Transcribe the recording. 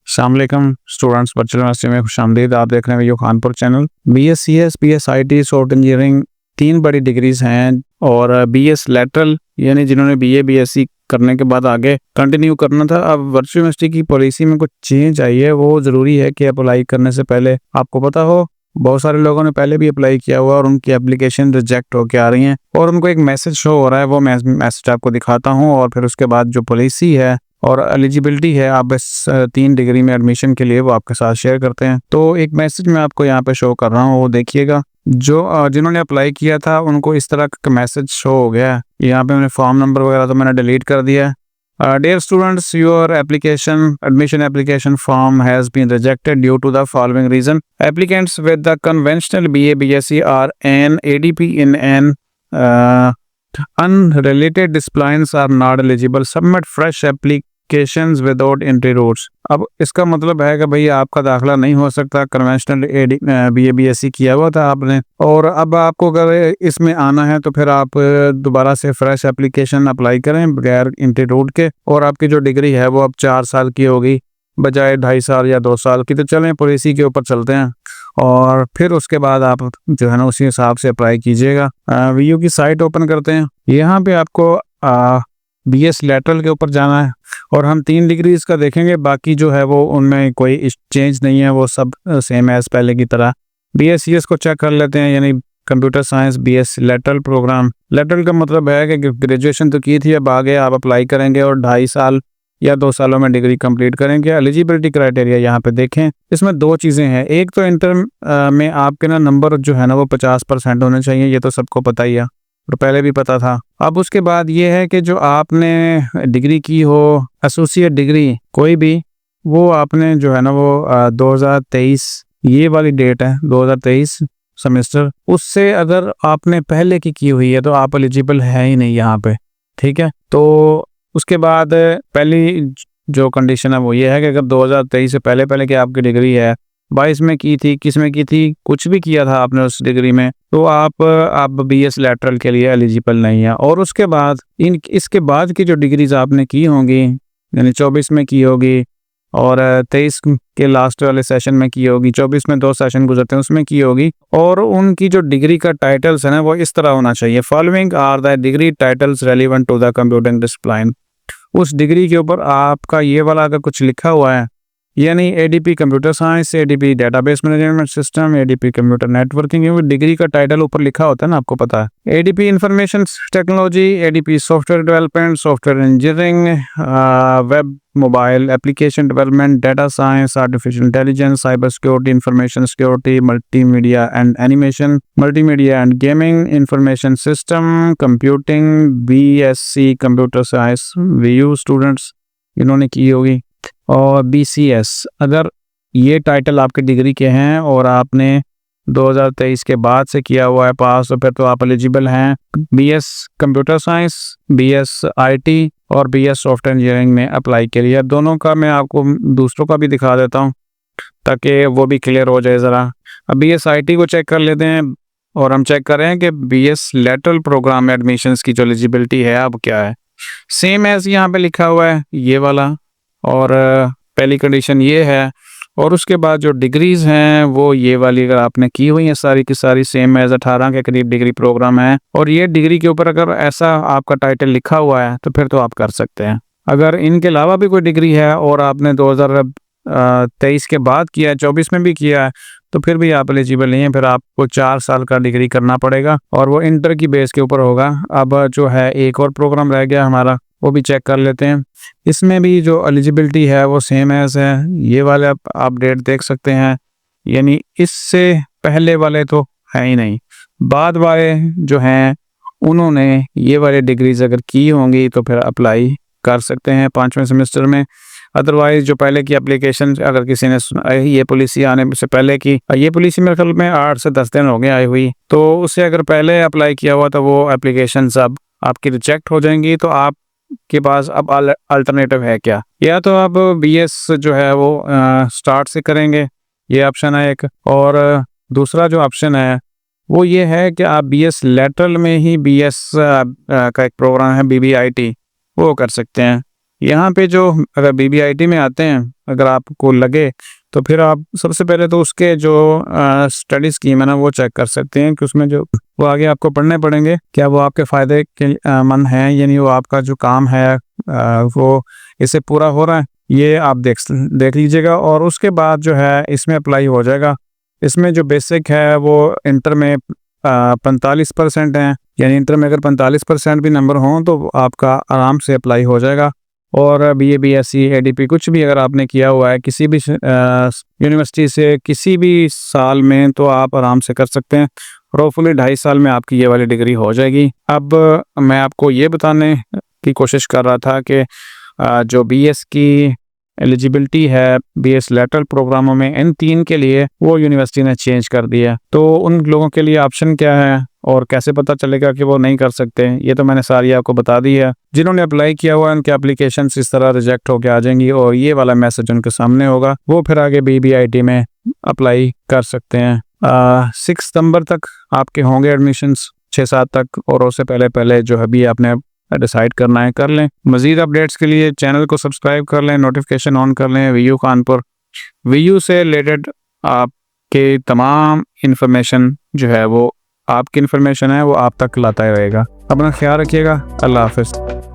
अस्सलाम वालेकुम students, virtual university में खुशामदीद। आप देख रहे हैं video Khanpur channel. BScs, BSIT, software engineering 3 बड़ी डिग्रीज हैं और BS लैटरल यानी जिन्होंने BA BSc करने के बाद आगे कंटिन्यू करना था। अब वर्चुअल यूनिवर्सिटी की पॉलिसी में कुछ चेंज आई है। वो ज़रूरी है कि अप्लाई करने से पहले आपको पता हो। बहुत सारे लोगों ने पहले भी अप्लाई किया हुआ और उनकी एप्लीकेशन रिजेक्ट होकर आ रही हैं और उनको एक मैसेज शो हो रहा है। वो मैसेज आपको दिखाता हूँ और फिर उसके बाद जो पॉलिसी है और एलिजिबिलिटी है आप इस 3 डिग्री में एडमिशन के लिए वो आपके साथ शेयर करते हैं। तो एक मैसेज मैं आपको यहाँ पे शो कर रहा हूँ, वो देखिएगा। जो जिन्होंने अप्लाई किया था उनको इस तरह का मैसेज शो हो गया है। यहाँ पे मैंने फॉर्म नंबर वगैरह तो मैंने डिलीट कर दिया है। Dear students, your admission application form has been rejected due to the following reason. Applicants with the conventional BA BSc or an ADP in an unrelated disciplines are not eligible. Submit fresh applications without entry routes. अब इसका मतलब है कि भाई आपका दाखिला नहीं हो सकता। कन्वेंशनल BA BSc किया हुआ था आपने और अब आपको अगर इसमें आना है तो फिर आप दोबारा से फ्रेश एप्लीकेशन अप्लाई करें बगैर एंट्री रूट के। और आपकी जो डिग्री है वो अब 4 साल की होगी बजाय 2.5 साल या 2 साल की। तो चलें पॉलिसी के ऊपर चलते हैं और फिर उसके बाद आप जो है ना उसी हिसाब से अप्लाई कीजिएगा। VU की साइट ओपन करते हैं। यहाँ पे आपको BS लैटरल के ऊपर जाना है और हम 3 डिग्रीज का देखेंगे। बाकी जो है वो उनमें कोई चेंज नहीं है, वो सब सेम एज पहले की तरह। BScs को चेक कर लेते हैं, यानी computer science BS lateral program. Lateral का मतलब है कि ग्रेजुएशन तो की थी, अब आगे आप अप्लाई करेंगे और 2.5 साल या 2 सालों में डिग्री कंप्लीट करेंगे। एलिजिबिलिटी क्राइटेरिया यहाँ पे देखें, इसमें 2 चीज़ें हैं। एक तो इंटर में आपके ना नंबर जो है ना वो 50% होने चाहिए, ये तो सबको पता ही है और पहले भी पता था। अब उसके बाद ये है कि जो आपने डिग्री की हो, एसोसिएट डिग्री कोई भी, वो आपने जो है ना वो 2023 ये वाली डेट है 2023 सेमेस्टर, उससे अगर आपने पहले की हुई है तो आप एलिजिबल है ही नहीं यहाँ पे, ठीक है। तो उसके बाद पहली जो कंडीशन है वो ये है कि अगर 2023 से पहले की आपकी डिग्री है, 22 में की थी, 21 में की थी, कुछ भी किया था आपने उस डिग्री में, तो आप BS लैटरल के लिए एलिजिबल नहीं है। और उसके बाद इसके बाद की जो डिग्रीज आपने की होंगी, यानी 24 में की होगी और 23 के लास्ट वाले सेशन में की होगी, 24 में 2 सेशन गुजरते हैं उसमें की होगी, और उनकी जो डिग्री का टाइटल्स है ना वो इस तरह होना चाहिए। Following are the degree titles relevant to the computing discipline. उस डिग्री के ऊपर आपका ये वाला अगर कुछ लिखा हुआ है, यानी ADP computer science, ADP database management system, ADP computer networking, ये डिग्री का टाइटल ऊपर लिखा होता है ना, आपको पता है। ADP information technology, ADP software development, software engineering, web mobile application development, data science, artificial intelligence, cyber security, information security, multimedia and animation, multimedia and gaming, information system, computing, BSc computer science VU students इन्होंने की होगी। और BCS, अगर ये title आपकी degree के हैं और आपने 2023 के बाद से किया हुआ है पास, तो फिर तो आप एलिजिबल हैं BS computer science, BS IT और BS सॉफ्टवेयर इंजीनियरिंग में अप्लाई के लिए। दोनों का मैं आपको दूसरों का भी दिखा देता हूँ ताकि वो भी क्लियर हो जाए ज़रा। अब BS IT को चेक कर लेते हैं और हम चेक कर रहे हैं कि BS लैटरल प्रोग्राम में एडमिशन्स की जो एलिजिबिलिटी है अब क्या है। सेम एज यहाँ पे लिखा हुआ है ये वाला, और पहली कंडीशन ये है। और उसके बाद जो डिग्रीज हैं वो ये वाली अगर आपने की हुई हैं सारी की सारी सेम एज 18 के करीब डिग्री प्रोग्राम है, और ये डिग्री के ऊपर अगर ऐसा आपका टाइटल लिखा हुआ है तो फिर तो आप कर सकते हैं। अगर इनके अलावा भी कोई डिग्री है और आपने 2023 के बाद किया है, 24 में भी किया है, तो फिर भी आप एलिजिबल नहीं है। फिर आपको 4 साल का डिग्री करना पड़ेगा और वो इंटर की बेस के ऊपर होगा। अब जो है एक और प्रोग्राम रह गया हमारा, वो भी चेक कर लेते हैं। इसमें भी जो एलिजिबिलिटी है वो सेम एज है, ये वाले आप डेट देख सकते हैं, यानी इससे पहले वाले तो है ही नहीं। बाद वाले जो हैं उन्होंने ये वाले डिग्रीज अगर की होंगी तो फिर अप्लाई कर सकते हैं 5वें सेमेस्टर में। अदरवाइज जो पहले की एप्लीकेशन, अगर किसी ने ये पॉलिसी आने से पहले की, ये पॉलिसी मेरे ख्याल में 8 से 10 दिन हो गए आई हुई, तो उससे अगर पहले अप्लाई किया हुआ तो वो एप्लीकेशन अब आपकी रिजेक्ट हो जाएंगी। तो आप के पास अब अल्टरनेटिव है क्या, या तो आप BS जो है वो स्टार्ट से करेंगे, ये ऑप्शन है एक, और दूसरा जो ऑप्शन है वो ये है कि आप BS लैटरल में ही BS का एक प्रोग्राम है BBIT, वो कर सकते हैं। यहाँ पे जो अगर BBIT में आते हैं, अगर आपको लगे तो फिर आप सबसे पहले तो उसके जो स्टडी स्कीम है ना वो चेक कर सकते हैं कि उसमें जो वो आगे आपको पढ़ने पड़ेंगे, क्या वो आपके फ़ायदे के मंद हैं, यानी वो आपका जो काम है वो इससे पूरा हो रहा है, ये आप देख लीजिएगा। और उसके बाद जो है इसमें अप्लाई हो जाएगा। इसमें जो बेसिक है वो इंटर में 45% हैं, यानी इंटर में अगर 45% भी नंबर हों तो आपका आराम से अप्लाई हो जाएगा। और BA BSc ADP कुछ भी अगर आपने किया हुआ है किसी भी यूनिवर्सिटी से किसी भी साल में, तो आप आराम से कर सकते हैं। होपफुली 2.5 साल में आपकी ये वाली डिग्री हो जाएगी। अब मैं आपको ये बताने की कोशिश कर रहा था कि जो BS की एलिजिबिलिटी है BS लेटरल प्रोग्रामों में, इन 3 के लिए वो यूनिवर्सिटी ने चेंज कर दिया। तो उन लोगों के लिए ऑप्शन क्या है और कैसे पता चलेगा कि वो नहीं कर सकते, ये तो मैंने सारी आपको बता दी है। जिन्होंने अप्लाई किया हुआ है उनके एप्लीकेशन इस तरह रिजेक्ट होकर आ जाएंगी और ये वाला मैसेज उनके सामने होगा, वो फिर आगे BBIT में अप्लाई कर सकते हैं। 6 सितंबर तक आपके होंगे एडमिशन्स, 6-7 तक, और उससे पहले जो अभी आपने डिसाइड करना है कर लें। मज़ीद अपडेट्स के लिए चैनल को सब्सक्राइब कर लें, नोटिफिकेशन ऑन कर लें। VU कानपुर, VU से रिलेटेड आपके तमाम इन्फॉर्मेशन जो है वो आपकी इन्फॉर्मेशन है वो आप तक लाता रहेगा। अपना ख्याल रखिएगा। अल्लाह हाफ़िज़।